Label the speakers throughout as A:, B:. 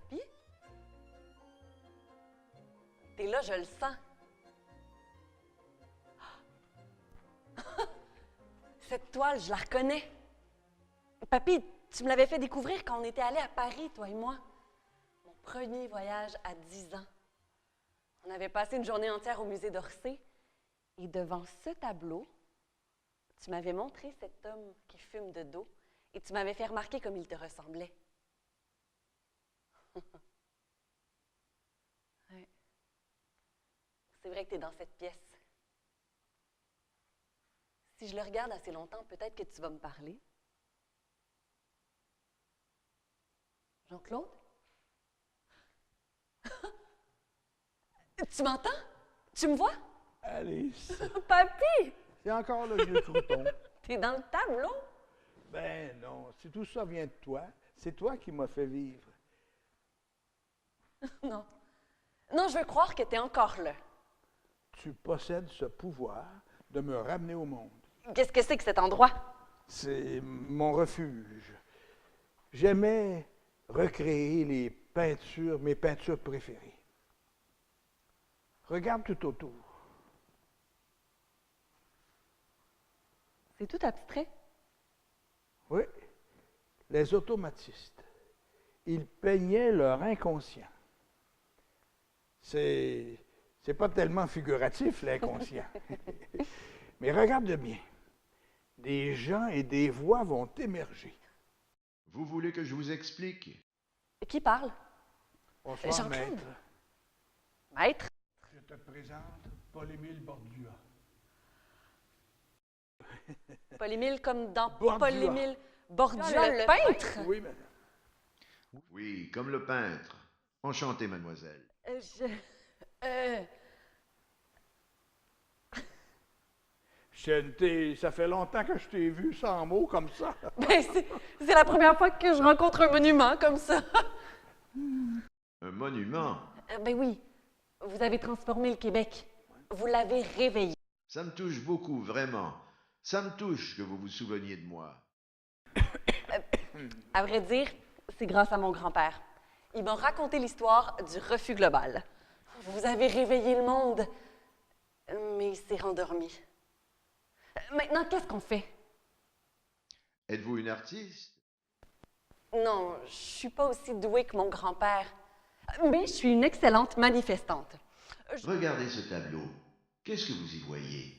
A: Papy? T'es là, je le sens. Cette toile, je la reconnais. Papy, tu me l'avais fait découvrir quand on était allés à Paris, toi et moi. Mon premier voyage à 10 ans. On avait passé une journée entière au musée d'Orsay. Et devant ce tableau, tu m'avais montré cet homme qui fume de dos et tu m'avais fait remarquer comme il te ressemblait. Ouais. C'est vrai que tu es dans cette pièce. Si je le regarde assez longtemps, peut-être que tu vas me parler. Jean-Claude? Tu m'entends? Tu me vois?
B: Alice,
A: Papy!
B: c'est encore le vieux crouton.
A: T'es dans le tableau?
B: Ben non, si tout ça vient de toi, c'est toi qui m'as fait vivre.
A: Non. Non, je veux croire que t'es encore là.
B: Tu possèdes ce pouvoir de me ramener au monde.
A: Qu'est-ce que c'est que cet endroit?
B: C'est mon refuge. J'aimais recréer mes peintures préférées. Regarde tout autour.
A: C'est tout abstrait.
B: Oui, les automatistes. Ils peignaient leur inconscient. C'est pas tellement figuratif, l'inconscient. Mais regarde bien. Des gens et des voix vont émerger.
C: Vous voulez que je vous explique?
A: Qui parle?
B: Bonsoir,
A: Jean-Claude.
B: maître.
A: Maître?
B: Je te présente Paul-Émile Bordua.
A: Paul-Émile comme dans
B: Bordua.
A: Paul-Émile Bordua, le peintre?
B: Oui, madame.
C: Oui, comme le peintre. Enchanté, mademoiselle.
A: Euh,
B: Ça fait longtemps que je t'ai vu sans mots comme ça.
A: Ben, c'est la première fois que je rencontre un monument comme ça.
C: Un monument?
A: Ben oui, vous avez transformé le Québec. Vous l'avez réveillé.
C: Ça me touche beaucoup, vraiment. Ça me touche que vous vous souveniez de moi.
A: À vrai dire, c'est grâce à mon grand-père. Il m'a raconté l'histoire du refus global. Vous avez réveillé le monde, mais il s'est rendormi. Maintenant, qu'est-ce qu'on fait?
C: Êtes-vous une artiste?
A: Non, je suis pas aussi douée que mon grand-père, mais je suis une excellente manifestante.
C: Regardez ce tableau. Qu'est-ce que vous y voyez?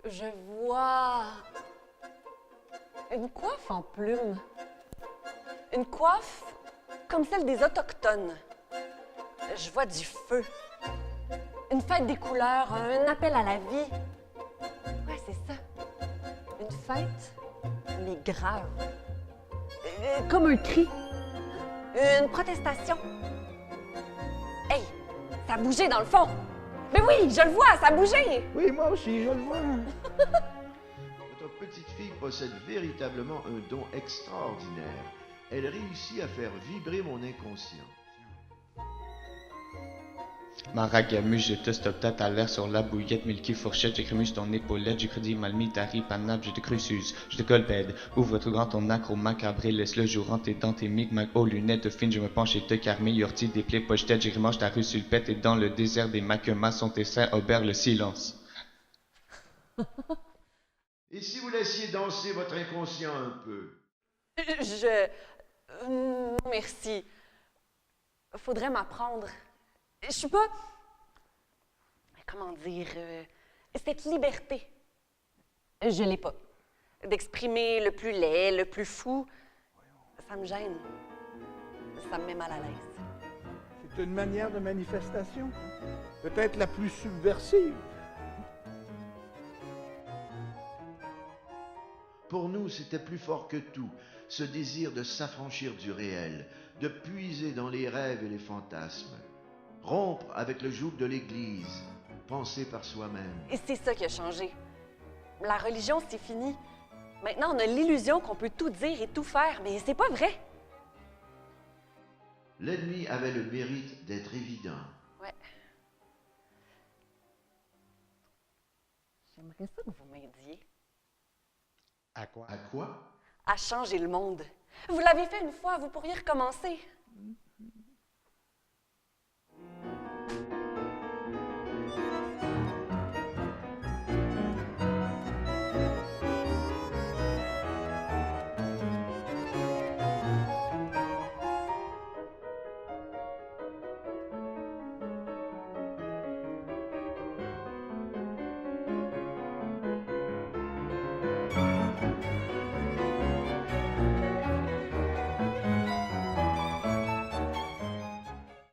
A: Je vois une coiffe en plumes. Une coiffe comme celle des Autochtones. Je vois du feu. Une fête des couleurs, un appel à la vie. Ouais, c'est ça. Une fête, mais grave. Comme un cri. Une protestation. Hey, ça a bougé dans le fond. Mais oui, je le vois, ça a bougé.
B: Oui, moi aussi, je le vois.
C: Votre petite fille possède véritablement un don extraordinaire. Elle réussit à faire vibrer mon inconscient.
D: Maragamu, je te stoptate à l'air sur la bouillette, milky fourchette, j'ai crému sur ton épaulette, j'ai crédit malmi, tari, panap, je te crucuse, je te colbède, ouvre tout grand ton acre au macabré, laisse-le jourant tes dents, tes micmacs, aux lunettes fines, je me penche et te carmé, yorti des plaies pochetettes, j'ai mange ta rue sulpette, et dans le désert des maquemas sont tes seins, obère le silence.
C: Et si vous laissiez danser votre inconscient un peu?
A: Non, merci. Faudrait m'apprendre. Je suis pas... Comment dire... cette liberté. Je l'ai pas. D'exprimer le plus laid, le plus fou, ça me gêne. Ça me met mal à l'aise.
B: C'est une manière de manifestation. Peut-être la plus subversive.
C: Pour nous, c'était plus fort que tout, ce désir de s'affranchir du réel, de puiser dans les rêves et les fantasmes, rompre avec le joug de l'Église, penser par soi-même.
A: Et c'est ça qui a changé. La religion, c'est fini. Maintenant, on a l'illusion qu'on peut tout dire et tout faire, mais c'est pas vrai.
C: L'ennemi avait le mérite d'être évident.
A: Ouais. J'aimerais ça que vous m'aidiez.
D: À quoi?
C: À quoi?
A: À changer le monde. Vous l'avez fait une fois, vous pourriez recommencer.